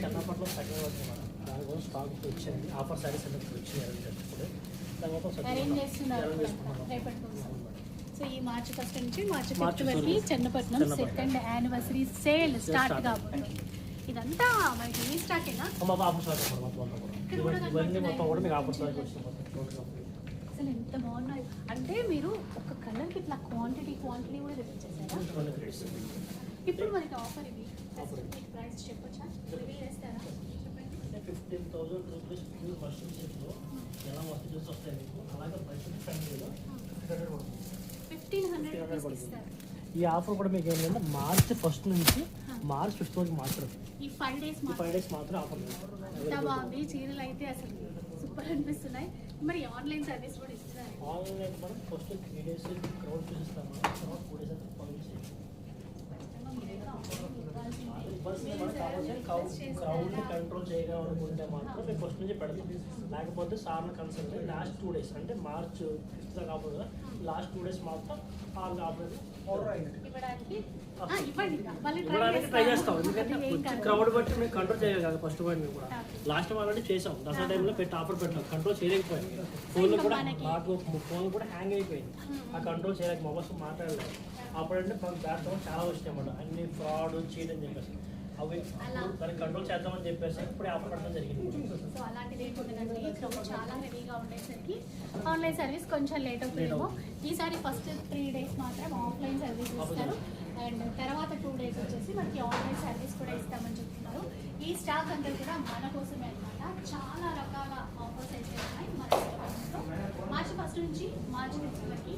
చెన్నపట్లో second వచ్చింది madam. దానికోసం stock వచ్చింది. ఆఫర్ సారీస్ అన్నీ వచ్చినాయి అరేంజ్ చేస్తున్నారు రేపటి కోసం. సో ఈ మార్చి 1 నుంచి మార్చి 5 వరకు Chennapatnam second anniversary sale start కాబోతుంది. ఇదంతా మనకి ఈ స్టాకేనా? ఆఫర్ స్టాక్ ఇవన్నీ మొత్తం కూడా మీకు ఆఫర్ స్టాక్ వచ్చింది. అసలు ఎంత బాగున్నాయి అంటే మీరు ఒక కలర్కి ఇట్లా క్వాంటిటీ కూడా తెప్పించేసారా? ఇప్పుడు మనకి ఆఫర్ ఇవి ప్రైస్ చెప్పొచ్చా? రివీల్ చేస్తారా? 15,000 రూపీస్ ఫుల్ ఫస్ట్ సెట్లో ఎలా వస్తుంది వస్తాయి మీకు. అలాగే బడ్జెట్ ఫ్రెండ్లీలో 1500 ఇస్తారు. ఈ ఆఫర్ కూడా మీకు ఏంటంటే మార్చి 1 నుంచి మార్చి 5 వరకు మాత్రం ఈ 5 డేస్ మాత్రం ఆఫర్ బాగుంది. చీరలు అయితే అసలు సూపర్ అనిపిస్తున్నాయి. మరి ఆన్లైన్ సర్వీస్ కూడా ఇస్తున్నారు. ఆన్లైన్ మనం ఫస్ట్ 3 డేస్ క్రౌడ్ చూపిస్తాము. తర్వాత 4 డేస్ అయితే క్రౌడ్ని కంట్రోల్ చేయగలనుకుంటే మాత్రం మేము ఫస్ట్ నుంచి పెడతాం. లేకపోతే సార్ని కన్సల్ట్ లాస్ట్ 2 డేస్ అంటే మార్చ్ 5 కాకుండా లాస్ట్ 2 డేస్ మాత్రం ఇవ్వడానికి ట్రై చేస్తాం. ఎందుకంటే క్రౌడ్ బట్టి మేము కంట్రోల్ చేయలేదు కదా. ఫస్ట్ పాయింట్ మేము కూడా లాస్ట్ టైం ఆల్రెడీ చేసాం. దసరా టైంలో పెట్టి ఆఫర్ పెట్టాం. కంట్రోల్ చేయలేకపోయాం. ఫోన్లో కూడా నాకు ఫోన్ కూడా హ్యాంగ్ అయిపోయింది. ఆ కంట్రోల్ చేయలేక మొబైల్స్ మాట్లాడలేదు. అప్పుడంటే మాకు బ్యాడ్ చాలా వచ్చినాయి అన్నమాట. అన్ని ఫ్రాడ్ చీట్ అని చెప్పేసి అవి దాన్ని కంట్రోల్ చేద్దామని చెప్పేసి ఇప్పుడు ఆఫర్ పెట్టడం జరిగింది. సో అలాంటిది ఏంటంటే క్రౌడ్ చాలా హెవీగా ఉండేసరికి ఆన్లైన్ సర్వీస్ కొంచెం లేట్ అవుతుందేమో. ఈసారి ఫస్ట్ 3 డేస్ మాత్రం ఆఫ్లైన్ సర్వీస్ ఇస్తారు. అండ్ తర్వాత 2 డేస్ వచ్చేసి మనకి ఆన్లైన్ సర్వీస్ కూడా ఇస్తామని చెప్తున్నారు. ఈ స్టాక్ అంతా కూడా మన కోసమే అనమాట. చాలా రకాల ఆఫర్స్ అయితే ఉన్నాయి మన మార్చి 1 నుంచి మార్చి 5 వరకు